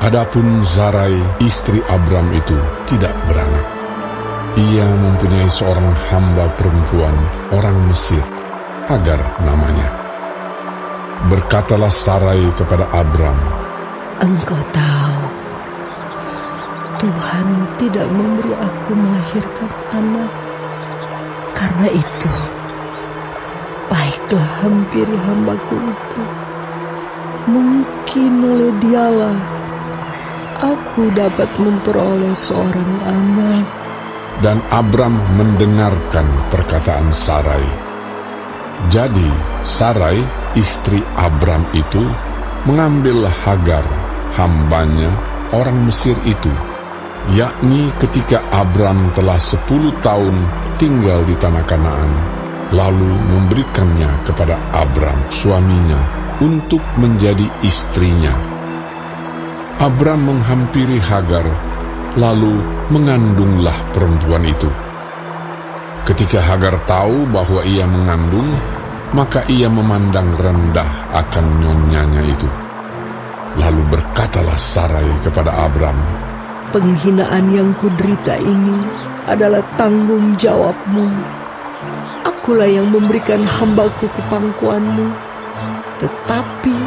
Adapun Sarai, istri Abram itu tidak beranak. Ia mempunyai seorang hamba perempuan, orang Mesir, Hagar namanya. Berkatalah Sarai kepada Abram, "Engkau tahu, Tuhan tidak memberi aku melahirkan anak. Karena itu, baiklah hampiri hambaku itu. Mungkin oleh dialah aku dapat memperoleh seorang anak." Dan Abram mendengarkan perkataan Sarai. Jadi Sarai, istri Abram itu, mengambil Hagar, hambanya, orang Mesir itu, yakni ketika Abram telah 10 tahun tinggal di tanah Kanaan, lalu memberikannya kepada Abram, suaminya, untuk menjadi istrinya. Abram menghampiri Hagar, lalu mengandunglah perempuan itu. Ketika Hagar tahu bahwa ia mengandung, maka ia memandang rendah akan nyonyanya itu. Lalu berkatalah Sarai kepada Abram, "Penghinaan yang kuderita ini adalah tanggung jawabmu. Akulah yang memberikan hambaku ke pangkuanmu. Tetapi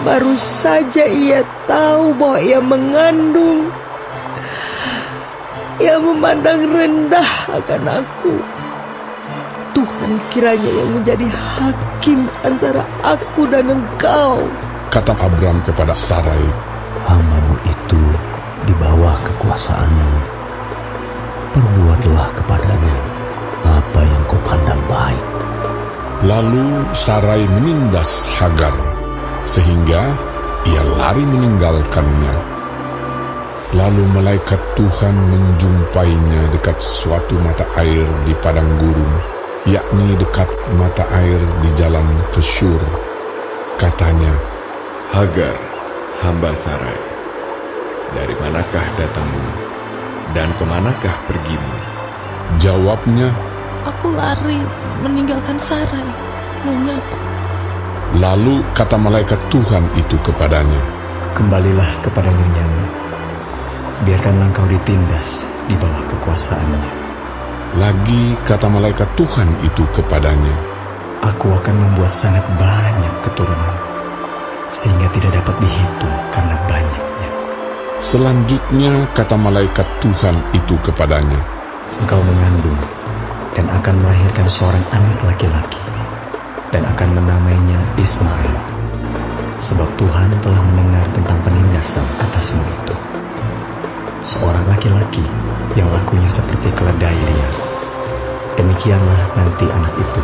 baru saja ia tahu bahwa ia mengandung. Ia memandang rendah akan aku. Tuhan kiranya yang menjadi hakim antara aku dan engkau." kata Abram kepada Sarai, "Hambamu itu di bawah kekuasaanmu. Perbuatlah kepadanya apa yang kau pandang baik." Lalu Sarai menindas Hagar, sehingga ia lari meninggalkannya. Lalu malaikat Tuhan menjumpainya dekat suatu mata air di padang gurun, yakni dekat mata air di jalan ke Syur. Katanya, "Hagar, hamba Sarai, dari manakah datangmu dan kemanakah pergimu?" Jawabnya, "Aku lari meninggalkan Sarai, nyonya." lalu kata malaikat Tuhan itu kepadanya, "Kembalilah kepada nyonyamu. Biarkanlah engkau ditindas di bawah kekuasaannya." Lagi kata malaikat Tuhan itu kepadanya, "Aku akan membuat sangat banyak keturunan, sehingga tidak dapat dihitung karena banyaknya." Selanjutnya kata malaikat Tuhan itu kepadanya, "Engkau mengandung dan akan melahirkan seorang anak laki-laki, dan akan menamainya Ismail, sebab Tuhan telah mendengar tentang penindasan atasmu itu. Seorang laki-laki yang lakunya seperti keledai liar. Demikianlah nanti anak itu.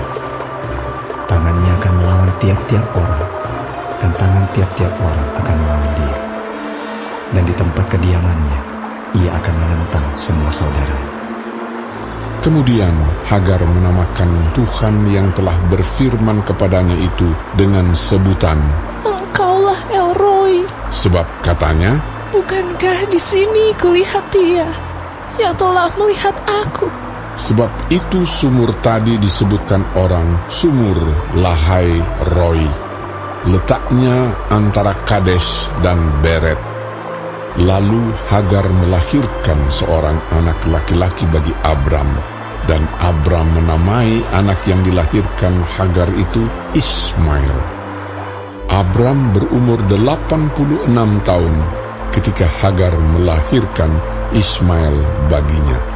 Tangannya akan melawan tiap-tiap orang, dan tangan tiap-tiap orang akan melawan dia. Dan di tempat kediamannya, ia akan menentang semua saudaranya." Kemudian Hagar menamakan Tuhan yang telah berfirman kepadanya itu dengan sebutan, "Engkaulah El Roi." Sebab katanya, "Bukankah di sini kulihat Dia yang telah melihat aku?" sebab itu sumur tadi disebutkan orang Sumur Lahai Roi. Letaknya antara Kades dan Beret. Lalu Hagar melahirkan seorang anak laki-laki bagi Abram, dan Abram menamai anak yang dilahirkan Hagar itu Ismail. Abram berumur 86 tahun ketika Hagar melahirkan Ismail baginya.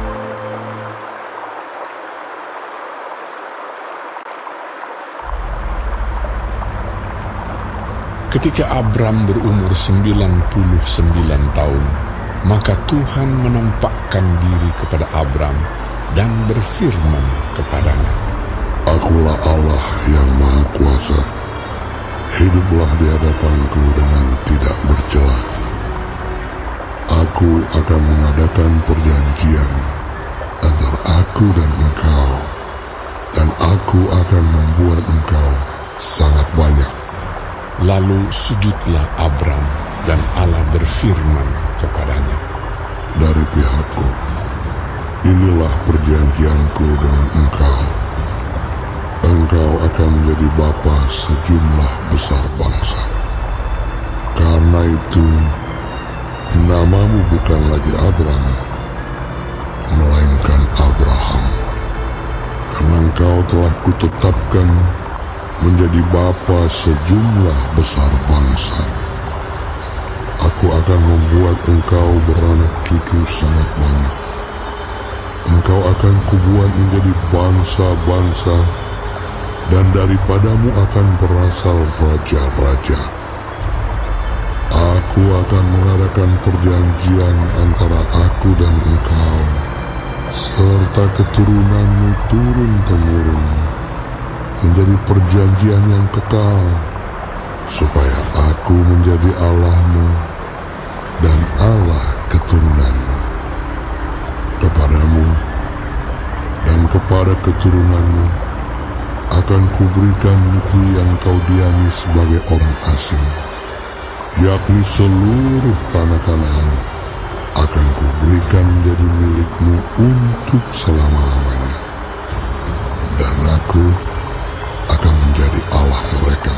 Ketika Abram berumur 99 tahun, maka Tuhan menampakkan diri kepada Abram dan berfirman kepadanya, "Akulah Allah yang Maha Kuasa. Hiduplah di hadapanku dengan tidak bercela. Aku akan mengadakan perjanjian antara aku dan engkau, dan aku akan membuat engkau sangat banyak." Lalu sujudlah Abram, dan Allah berfirman kepadanya, "Dari pihakku, inilah perjanjianku dengan engkau. Engkau akan menjadi bapa sejumlah besar bangsa. Karena itu, namamu bukan lagi Abram, melainkan Abraham, karena engkau telah kutetapkan menjadi bapa sejumlah besar bangsa. Aku akan membuat engkau beranak cucu sangat banyak. Engkau akan kubuat menjadi bangsa-bangsa, dan daripadamu akan berasal raja-raja. Aku akan mengadakan perjanjian antara aku dan engkau, serta keturunanmu turun-temurun, menjadi perjanjian yang kekal, supaya aku menjadi Allahmu dan Allah keturunanmu. Kepadamu dan kepada keturunanmu akan kuberikan negeri yang kau diami sebagai orang asing, yakni seluruh tanah Kanaan akan kuberikan menjadi milikmu untuk selama-lamanya. Dan aku akan menjadi Allah mereka.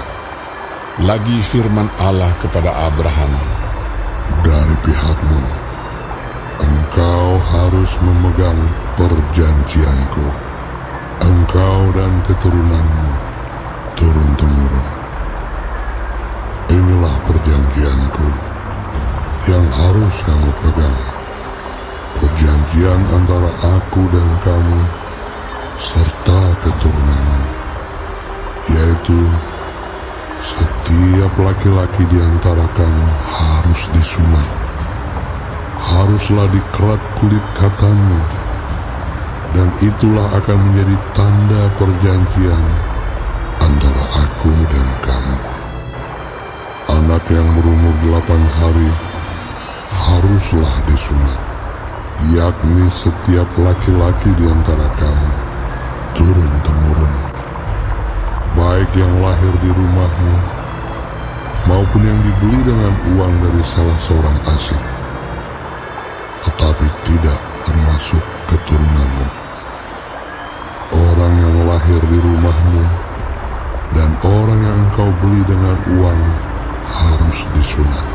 Lagi firman Allah kepada Abraham, dari pihakmu, engkau harus memegang perjanjianku, engkau dan keturunanmu turun-temurun. Inilah perjanjianku yang harus kamu pegang, perjanjian antara aku dan kamu serta keturunanmu, yaitu setiap laki-laki di antara kamu harus disunat, haruslah dikerat kulit katamu, dan itulah akan menjadi tanda perjanjian antara aku dan kamu. Anak yang berumur 8 hari haruslah disunat, yakni setiap laki-laki di antara kamu turun-temurun, baik yang lahir di rumahmu maupun yang dibeli dengan uang dari salah seorang asing, tetapi tidak termasuk keturunanmu. Orang yang lahir di rumahmu dan orang yang engkau beli dengan uang harus disunat.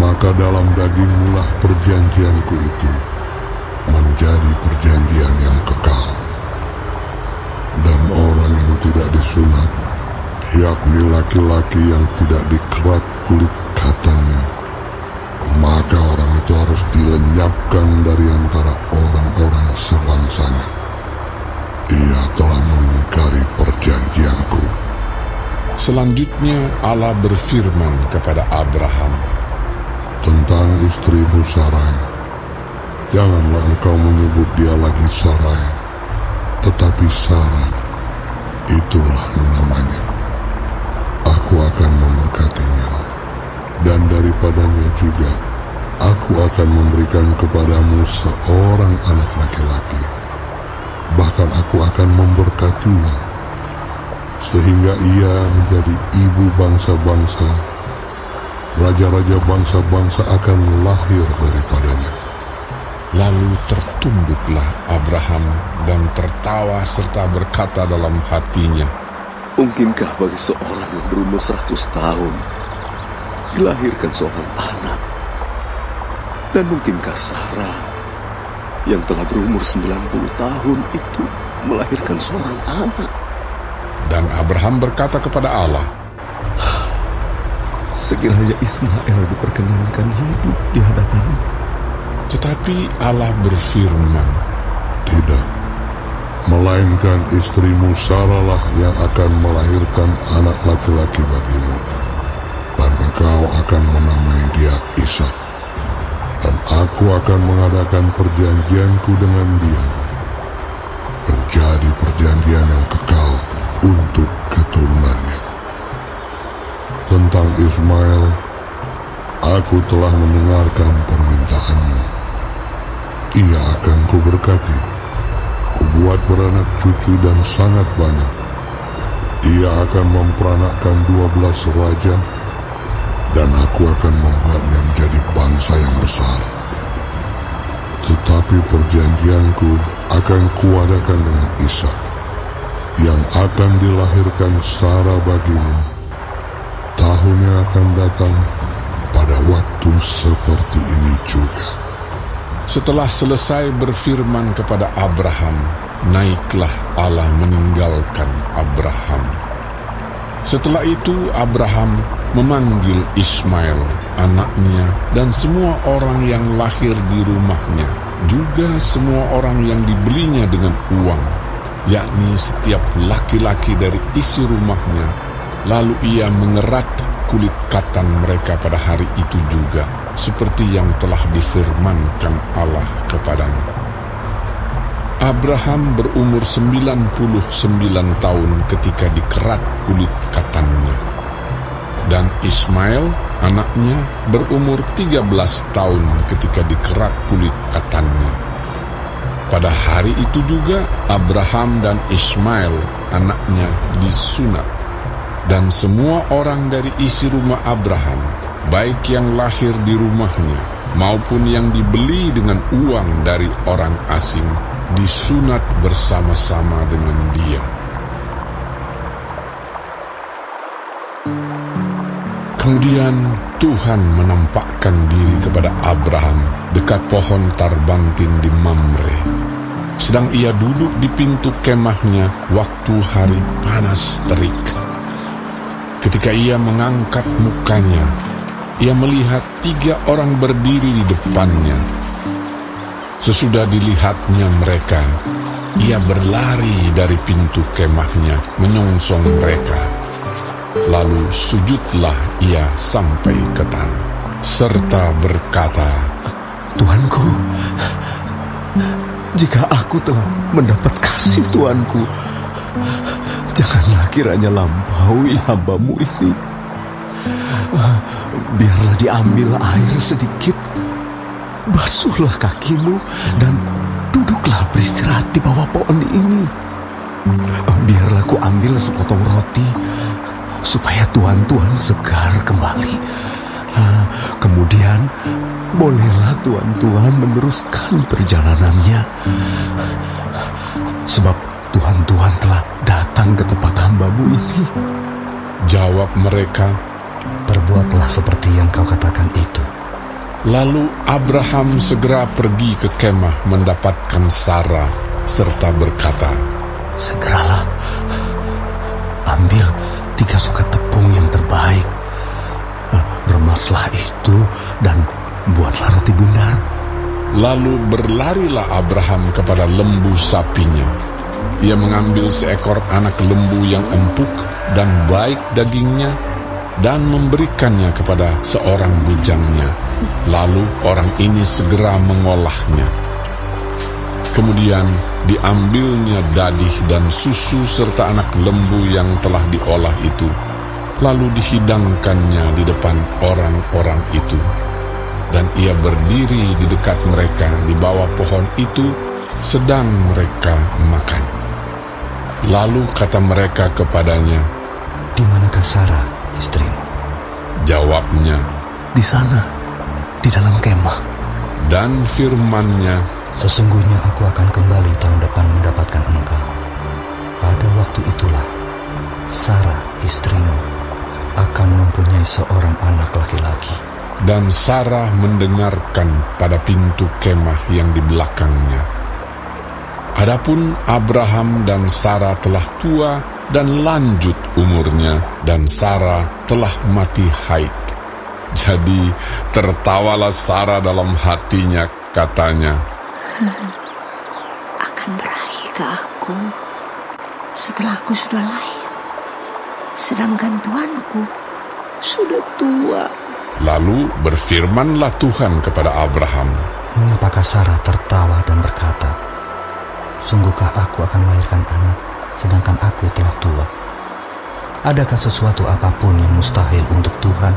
Maka dalam dagingmulah perjanjianku itu menjadi perjanjian yang kekal. Dan orang yang tidak disunat, yakni laki-laki yang tidak dikerat kulit katanya, maka orang itu harus dilenyapkan dari antara orang-orang sebangsanya. Ia telah mengingkari perjanjianku. Selanjutnya Allah berfirman kepada Abraham, tentang istrimu Sarai, janganlah engkau menyebut dia lagi Sarai, tetapi Sarah, itulah namanya. Aku akan memberkatinya, dan daripadanya juga aku akan memberikan kepadamu seorang anak laki-laki. Bahkan aku akan memberkatinya, sehingga ia menjadi ibu bangsa-bangsa. Raja-raja bangsa-bangsa akan lahir daripadanya. Lalu tertunduklah Abraham dan tertawa serta berkata dalam hatinya, mungkinkah bagi seorang yang berumur 100 tahun dilahirkan seorang anak? Dan mungkinkah Sarah yang telah berumur 90 tahun itu melahirkan seorang anak? Dan Abraham berkata kepada Allah, sekiranya Ismail diperkenankan hidup di hadapanmu. Tetapi Allah berfirman, tidak, melainkan istrimu Sarahlah yang akan melahirkan anak laki-laki bagimu, dan engkau akan menamai dia Ishak. Dan aku akan mengadakan perjanjianku dengan dia, menjadi perjanjian yang kekal untuk keturunannya. Tentang Ismail, aku telah mendengarkan permintaanmu. Ia akan kuberkati, kubuat beranak cucu dan sangat banyak. Ia akan memperanakkan 12 raja, dan aku akan membuatnya menjadi bangsa yang besar. Tetapi perjanjianku akan kuadakan dengan Ishak, yang akan dilahirkan Sarah bagimu tahun yang akan datang pada pada waktu seperti ini juga. Setelah selesai berfirman kepada Abraham, naiklah Allah meninggalkan Abraham. Setelah itu Abraham memanggil Ismail, anaknya, dan semua orang yang lahir di rumahnya, juga semua orang yang dibelinya dengan uang, yakni setiap laki-laki dari isi rumahnya. Lalu ia mengerat kulit katan mereka pada hari itu juga, seperti yang telah difirmankan Allah kepadanya. Abraham berumur 99 tahun ketika dikerat kulit katannya, dan Ismail anaknya berumur 13 tahun ketika dikerat kulit katannya. Pada hari itu juga Abraham dan Ismail anaknya disunat. Dan semua orang dari isi rumah Abraham, baik yang lahir di rumahnya maupun yang dibeli dengan uang dari orang asing, disunat bersama-sama dengan dia. Kemudian Tuhan menampakkan diri kepada Abraham dekat pohon tarbantin di Mamre, sedang ia duduk di pintu kemahnya waktu hari panas terik. Ketika ia mengangkat mukanya, ia melihat 3 orang berdiri di depannya. Sesudah dilihatnya mereka, ia berlari dari pintu kemahnya menyongsong mereka. Lalu sujudlah ia sampai ke tanah, serta berkata, Tuanku, jika aku telah mendapat kasih Tuanku, janganlah kiranya lampaui hamba-Mu ini. Biarlah diambil air sedikit, basuhlah kakimu, dan duduklah beristirahat di bawah pohon ini. Biarlah ku ambil sepotong roti, supaya Tuhan segar kembali. Kemudian, bolehlah Tuhan meneruskan perjalanannya. Sebab Tuhan telah datang ke tempat hamba-Mu ini. Jawab mereka, perbuatlah seperti yang kau katakan itu. Lalu Abraham segera pergi ke kemah mendapatkan Sarah, serta berkata, segeralah, ambil 3 sukat tepung yang terbaik, remaslah itu, dan buatlah roti bundar. Lalu berlarilah Abraham kepada lembu sapinya. Ia mengambil seekor anak lembu yang empuk dan baik dagingnya, dan memberikannya kepada seorang bujangnya. Lalu orang ini segera mengolahnya. Kemudian diambilnya dadih dan susu serta anak lembu yang telah diolah itu, lalu dihidangkannya di depan orang-orang itu. Dan ia berdiri di dekat mereka di bawah pohon itu, sedang mereka makan. Lalu kata mereka kepadanya, di manakah Sarah, istrimu? Jawabnya, di sana, di dalam kemah. Dan firman-Nya, sesungguhnya aku akan kembali tahun depan mendapatkan engkau. Pada waktu itulah Sarah, istrimu, akan mempunyai seorang anak laki-laki. Dan Sarah mendengarkan pada pintu kemah yang di belakangnya. Adapun Abraham dan Sarah telah tua dan lanjut umurnya, dan Sarah telah mati haid. Jadi tertawalah Sarah dalam hatinya, katanya, akan berakhir ke aku setelah aku sudah lahir, sedangkan Tuanku sudah tua. Lalu berfirmanlah Tuhan kepada Abraham, mengapakah Sarah tertawa dan berkata, sungguhkah aku akan melahirkan anak, sedangkan aku telah tua? Adakah sesuatu apapun yang mustahil untuk Tuhan?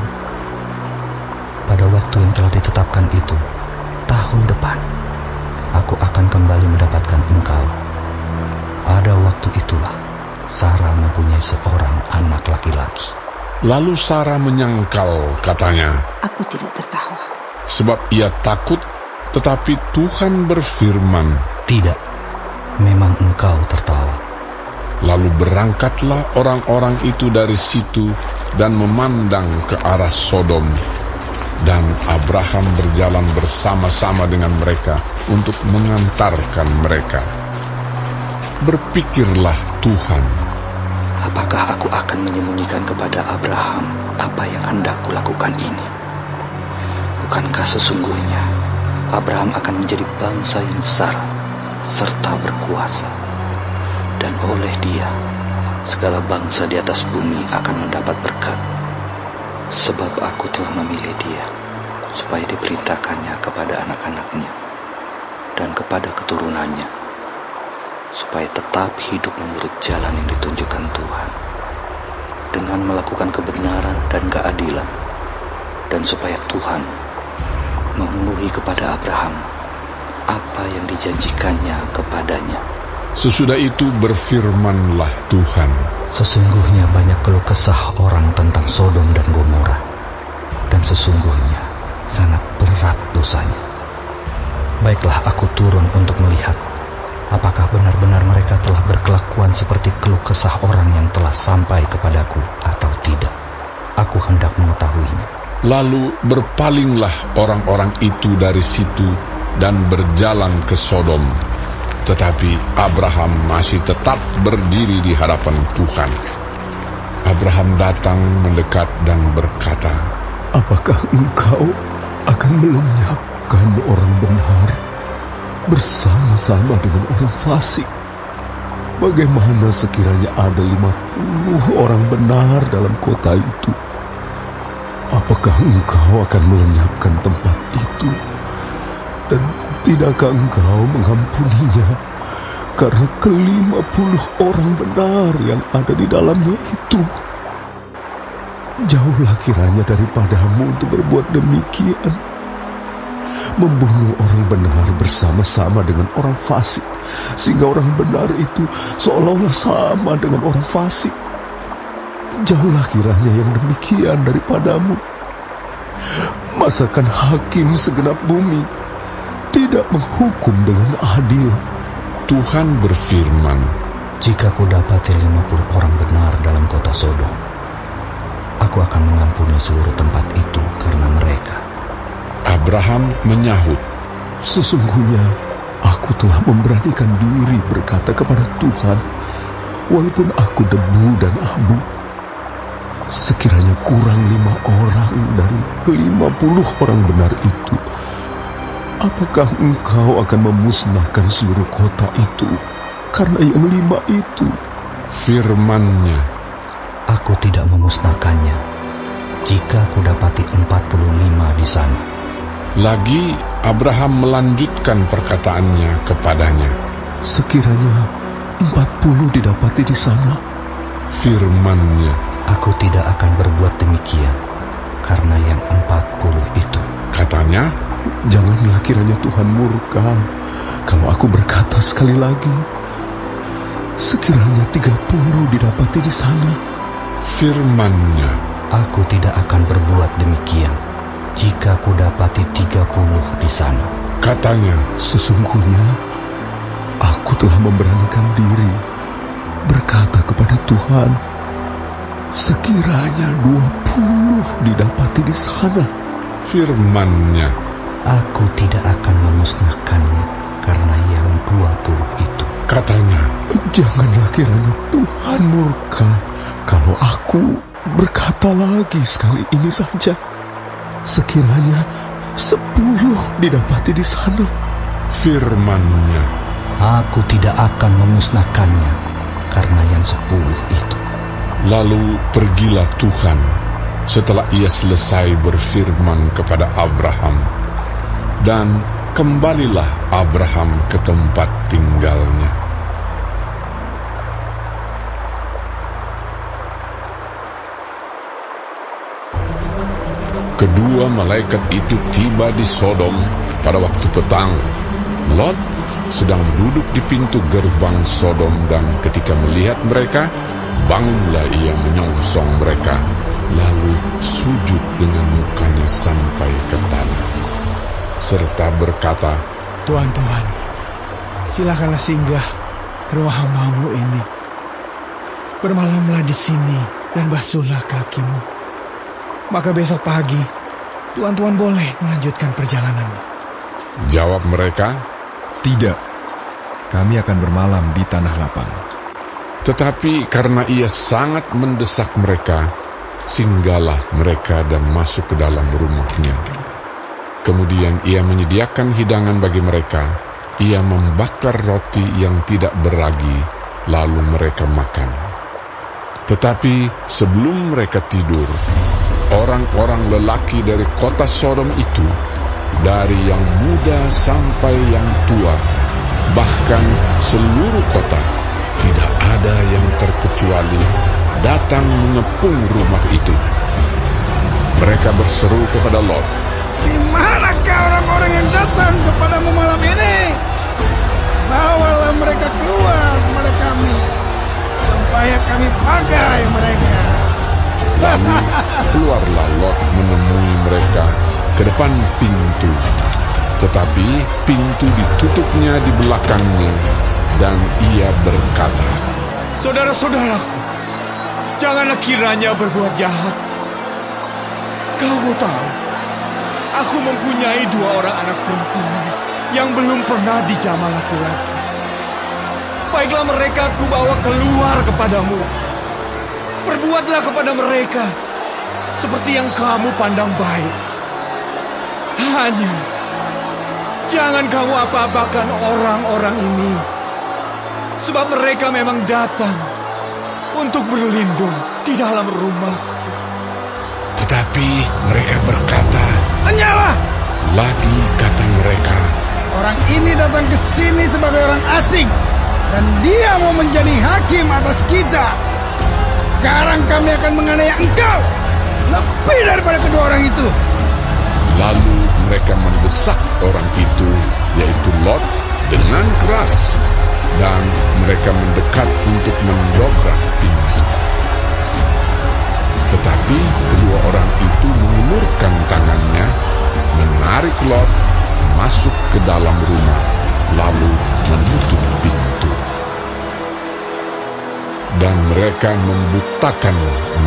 Pada waktu yang telah ditetapkan itu, tahun depan, aku akan kembali mendapatkan engkau. Pada waktu itulah, Sarah mempunyai seorang anak laki-laki. Lalu Sarah menyangkal, katanya, aku tidak tertawa. Sebab ia takut, tetapi Tuhan berfirman, tidak, memang engkau tertawa. Lalu berangkatlah orang-orang itu dari situ dan memandang ke arah Sodom. Dan Abraham berjalan bersama-sama dengan mereka untuk mengantarkan mereka. Berpikirlah Tuhan, apakah aku akan menyembunyikan kepada Abraham apa yang hendak kulakukan ini? Bukankah sesungguhnya Abraham akan menjadi bangsa yang besar serta berkuasa, dan oleh dia segala bangsa di atas bumi akan mendapat berkat. Sebab aku telah memilih dia supaya diperintahkannya kepada anak-anaknya dan kepada keturunannya, supaya tetap hidup menurut jalan yang ditunjukkan Tuhan, dengan melakukan kebenaran dan keadilan, dan supaya Tuhan memenuhi kepada Abraham apa yang dijanjikannya kepadanya. Sesudah itu berfirmanlah Tuhan, sesungguhnya banyak keluh kesah orang tentang Sodom dan Gomora, dan sesungguhnya sangat berat dosanya. Baiklah, aku turun untuk melihat apakah benar-benar mereka telah berkelakuan seperti keluh kesah orang yang telah sampai kepadaku atau tidak. Aku hendak mengetahuinya. Lalu berpalinglah orang-orang itu dari situ dan berjalan ke Sodom. Tetapi Abraham masih tetap berdiri di hadapan Tuhan. Abraham datang mendekat dan berkata, apakah engkau akan melenyapkan orang benar bersama-sama dengan orang fasik? Bagaimana sekiranya ada 50 orang benar dalam kota itu? Apakah engkau akan melenyapkan tempat itu? Dan tidakkah engkau mengampuninya karena ke-50 orang benar yang ada di dalamnya itu? Jauhlah kiranya daripadamu untuk berbuat demikian, membunuh orang benar bersama-sama dengan orang fasik, sehingga orang benar itu seolah-olah sama dengan orang fasik. Jauhlah kiranya yang demikian daripadamu. Masakan hakim segenap bumi tidak menghukum dengan adil? Tuhan berfirman, jika ku dapati 50 orang benar dalam kota Sodom, aku akan mengampuni seluruh tempat itu karena mereka. Abraham menyahut, sesungguhnya aku telah memberanikan diri berkata kepada Tuhan, walaupun aku debu dan abu, sekiranya kurang 5 orang dari 50 orang benar itu, apakah engkau akan memusnahkan seluruh kota itu karena yang 5 itu? Firman-Nya, aku tidak memusnahkannya jika ku dapati 45 di sana. Lagi Abraham melanjutkan perkataannya kepadanya, sekiranya 40 didapati di sana? Firman-Nya, aku tidak akan berbuat demikian karena yang 40 itu. Katanya, janganlah kiranya Tuhan murka kalau aku berkata sekali lagi, sekiranya 30 didapati di sana? Firman-Nya, aku tidak akan berbuat demikian jika ku dapati 30 di sana. Katanya, sesungguhnya aku telah memberanikan diri berkata kepada Tuhan, sekiranya 20 didapati di sana? Firman-Nya, aku tidak akan memusnahkannya karena yang 20 itu. Katanya, janganlah kiranya Tuhan murka kalau aku berkata lagi sekali ini saja, sekiranya 10 didapati di sana? Firman-Nya, aku tidak akan memusnahkannya karena yang 10 itu. Lalu pergilah Tuhan setelah ia selesai berfirman kepada Abraham, dan kembalilah Abraham ke tempat tinggalnya. Kedua malaikat itu tiba di Sodom pada waktu petang. Lot sedang duduk di pintu gerbang Sodom, dan ketika melihat mereka, bangunlah ia menyongsong mereka, lalu sujud dengan mukanya sampai ke tanah, serta berkata, Tuhan, silakanlah singgah ke rumah hamba-Mu ini. Bermalamlah di sini dan basuhlah kakimu. Maka besok pagi Tuan-tuan boleh melanjutkan perjalanan. Jawab mereka, "Tidak, kami akan bermalam di tanah lapang." tetapi karena ia sangat mendesak mereka, singgahlah mereka dan masuk ke dalam rumahnya. Kemudian ia menyediakan hidangan bagi mereka. Ia membakar roti yang tidak beragi, lalu mereka makan. Tetapi sebelum mereka tidur, orang-orang lelaki dari kota Sodom itu, dari yang muda sampai yang tua, bahkan seluruh kota, tidak ada yang terkecuali datang mengepung rumah itu. Mereka berseru kepada Lot, "Di manakah orang-orang yang datang kepadamu malam ini? Bawalah mereka keluar kepada kami, supaya kami pakai mereka." Lalu keluarlah Lot menemui mereka ke depan pintu. Tetapi pintu ditutupnya di belakangnya, dan ia berkata, "Saudara-saudaraku, janganlah kiranya berbuat jahat. Kamu tahu, aku mempunyai 2 orang anak perempuan yang belum pernah dijamah laki-laki. Baiklah mereka aku bawa keluar kepadamu. Perbuatlah kepada mereka seperti yang kamu pandang baik. Hanya jangan kamu apa-apakan orang-orang ini, sebab mereka memang datang untuk berlindung di dalam rumah." tetapi mereka berkata, "Hanyalah, lagi kata mereka, orang ini datang ke sini sebagai orang asing, dan dia mau menjadi hakim atas kita. Sekarang kami akan menganiaya engkau lebih daripada kedua orang itu." Lalu mereka mendesak orang itu, yaitu Lot, dengan keras, dan mereka mendekat untuk mendobrak pintu. Tetapi kedua orang itu mengulurkan tangannya, menarik Lot masuk ke dalam rumah, lalu menutup pintu. Dan mereka membutakan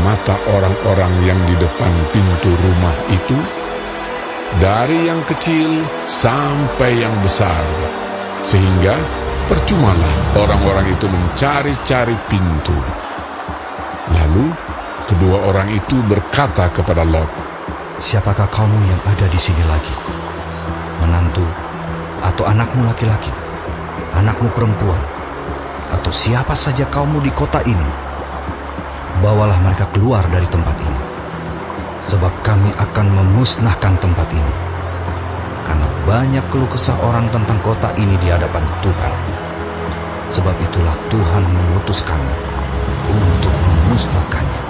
mata orang-orang yang di depan pintu rumah itu, dari yang kecil sampai yang besar, sehingga percumalah orang-orang itu mencari-cari pintu. Lalu kedua orang itu berkata kepada Lot, "Siapakah kamu yang ada di sini lagi? Menantu atau anakmu laki-laki, anakmu perempuan, atau siapa saja kamu di kota ini? Bawalah mereka keluar dari tempat ini, sebab kami akan memusnahkan tempat ini. Karena banyak keluh kesah orang tentang kota ini di hadapan Tuhan. Sebab itulah Tuhan mengutus kami untuk memusnahkannya."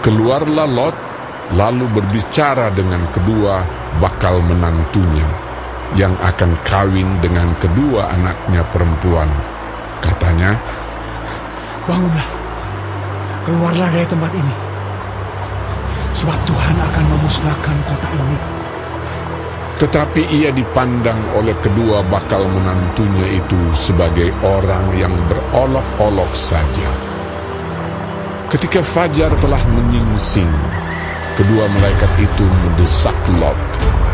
Keluarlah Lot, lalu berbicara dengan kedua bakal menantunya, yang akan kawin dengan kedua anaknya perempuan. Katanya, "Bangunlah, keluarlah dari tempat ini, sebab Tuhan akan memusnahkan kota ini." tetapi ia dipandang oleh kedua bakal menantunya itu sebagai orang yang berolok-olok saja. Ketika fajar telah menyingsing, kedua malaikat itu mendesak Lot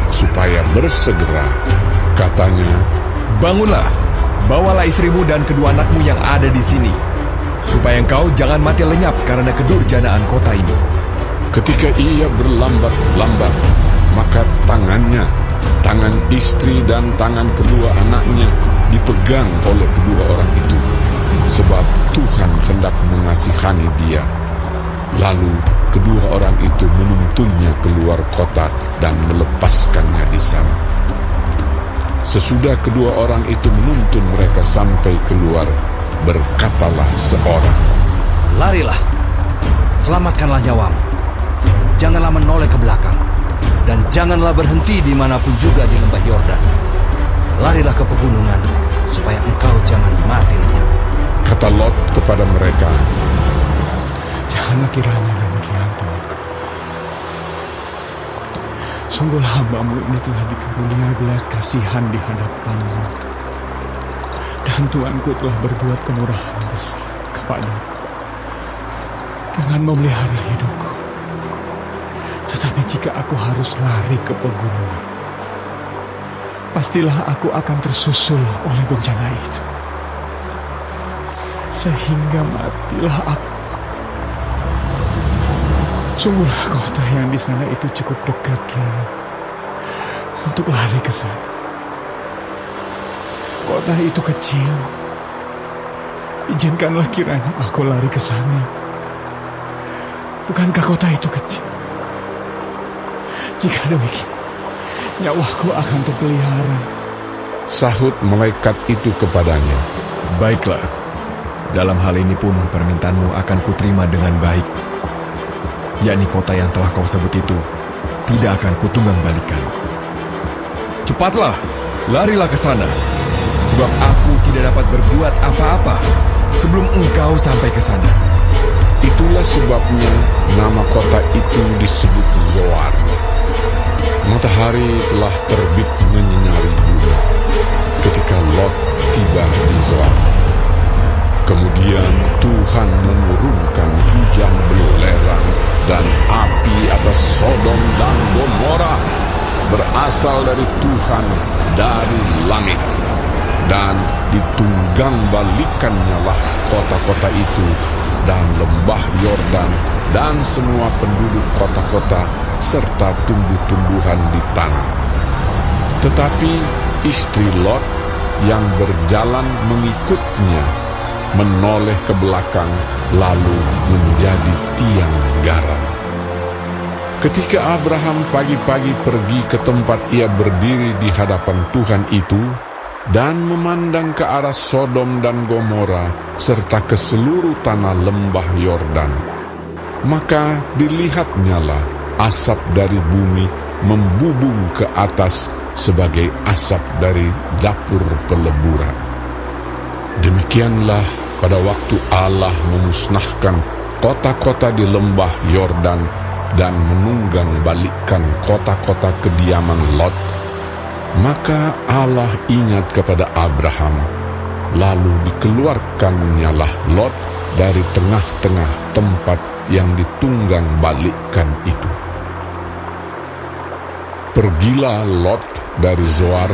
supaya bersegera. Katanya, "Bangunlah, bawalah istrimu dan kedua anakmu yang ada di sini, supaya engkau jangan mati lenyap karena kedurjanaan kota ini." ketika ia berlambat-lambat, maka tangannya, tangan istri dan tangan kedua anaknya dipegang oleh kedua orang itu, sebab Tuhan hendak mengasihani dia. Lalu kedua orang itu menuntunnya keluar kota dan melepaskannya di sana. Sesudah kedua orang itu menuntun mereka sampai keluar, berkatalah seorang, "Larilah, selamatkanlah nyawamu. Janganlah menoleh ke belakang, dan janganlah berhenti dimanapun juga di lembah Yordan. Larilah ke pegunungan, supaya engkau jangan mati lenyap." Kata Lot kepada mereka, "Janganlah kiranya demikian, Tuanku. Sungguhlah hamba-Mu ini telah dikarunia belas kasihan di hadapan-Mu, dan Tuanku telah berbuat kemurahan besar kepadaku dengan memelihara hidupku. Tetapi jika aku harus lari ke pegunungan, pastilah aku akan tersusul oleh bencana itu. Sehingga matilah aku. Sungguhlah kota yang di sana itu cukup dekat kiranya untuk lari ke sana. Kota itu kecil. Izinkanlah kiranya aku lari ke sana. Bukankah kota itu kecil? Jika demikian, nyawaku akan terpelihara. Sahut malaikat itu kepadanya, Baiklah, dalam hal ini pun permintaanmu akan kuterima dengan baik. Yakni kota yang telah kau sebut itu tidak akan kutunggang balikan. Cepatlah, larilah ke sana, sebab aku tidak dapat berbuat apa-apa sebelum engkau sampai ke sana. Itulah sebabnya nama kota itu disebut Zoar. Matahari telah terbit menyinari bumi ketika Lot tiba di Zoar. Kemudian Tuhan menurunkan hujan belerang dan api atas Sodom dan Gomora, berasal dari Tuhan dari langit. Dan ditunggang balikannya lah kota-kota itu dan lembah Yordan dan semua penduduk kota-kota serta tumbuh-tumbuhan di tanah. Tetapi istri Lot yang berjalan mengikutnya menoleh ke belakang lalu menjadi tiang garam. Ketika Abraham pagi-pagi pergi ke tempat ia berdiri di hadapan Tuhan itu dan memandang ke arah Sodom dan Gomora serta ke seluruh tanah lembah Yordan, maka dilihatnyalah asap dari bumi membubung ke atas sebagai asap dari dapur peleburan. Demikianlah pada waktu Allah memusnahkan kota-kota di lembah Yordan dan menunggang balikkan kota-kota kediaman Lot, maka Allah ingat kepada Abraham, lalu dikeluarkannyalah Lot dari tengah-tengah tempat yang ditunggang balikkan itu. Pergilah Lot dari Zoar,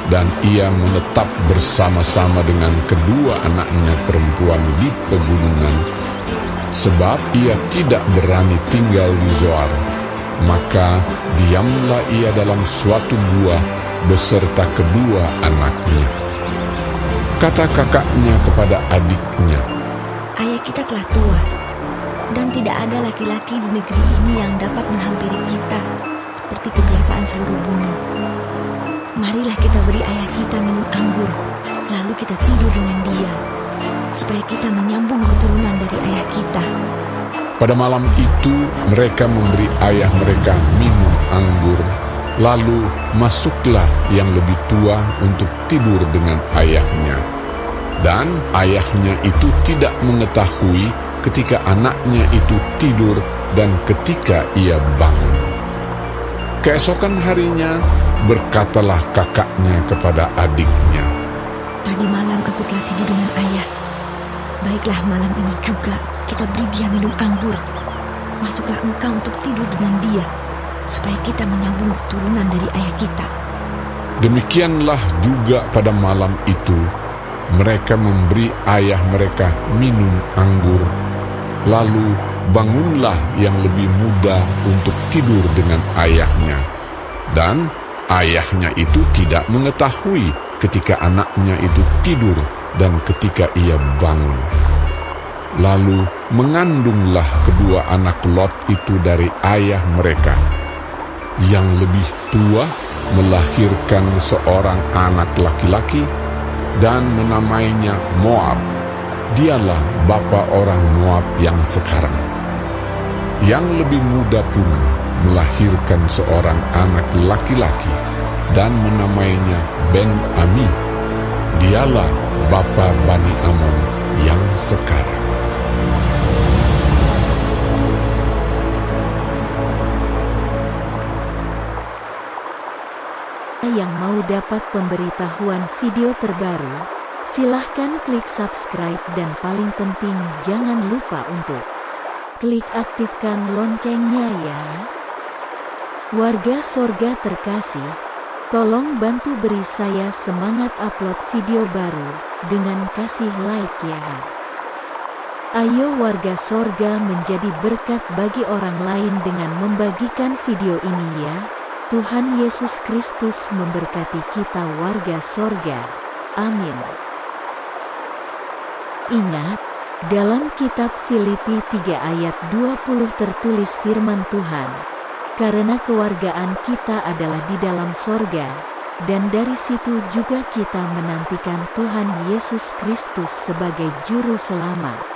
dan ia menetap bersama-sama dengan kedua anaknya perempuan di pegunungan, sebab ia tidak berani tinggal di Zoar. Maka diamlah ia dalam suatu gua beserta kedua anaknya. Kata kakaknya kepada adiknya, Ayah kita telah tua, dan tidak ada laki-laki di negeri ini yang dapat menghampiri kita seperti kebiasaan seluruh bumi. Marilah kita beri ayah kita minum anggur, lalu kita tidur dengan dia, supaya kita menyambung keturunan dari ayah kita. Pada malam itu mereka memberi ayah mereka minum anggur, lalu masuklah yang lebih tua untuk tidur dengan ayahnya. Dan ayahnya itu tidak mengetahui ketika anaknya itu tidur dan ketika ia bangun. Keesokan harinya berkatalah kakaknya kepada adiknya, Tadi malam aku telah tidur dengan ayah. Baiklah, malam ini juga kita beri dia minum anggur. Masuklah engkau untuk tidur dengan dia, supaya kita menyambung keturunan dari ayah kita. Demikianlah juga pada malam itu mereka memberi ayah mereka minum anggur. Lalu bangunlah yang lebih muda untuk tidur dengan ayahnya. Dan ayahnya itu tidak mengetahui ketika anaknya itu tidur dan ketika ia bangun. Lalu mengandunglah kedua anak Lot itu dari ayah mereka. Yang lebih tua melahirkan seorang anak laki-laki dan menamainya Moab. Dialah bapa orang Moab yang sekarang. Yang lebih muda pun melahirkan seorang anak laki-laki dan menamainya Ben-Ami. Dialah bapa Bani Amon yang sekarang. Yang mau dapat pemberitahuan video terbaru, silahkan klik subscribe dan paling penting jangan lupa untuk klik aktifkan loncengnya ya. Warga sorga terkasih, tolong bantu beri saya semangat upload video baru dengan kasih like ya. Ayo warga sorga menjadi berkat bagi orang lain dengan membagikan video ini ya. Tuhan Yesus Kristus memberkati kita warga sorga. Amin. Ingat, dalam kitab Filipi 3 ayat 20 tertulis firman Tuhan, karena kewargaan kita adalah di dalam sorga, dan dari situ juga kita menantikan Tuhan Yesus Kristus sebagai Juru Selamat.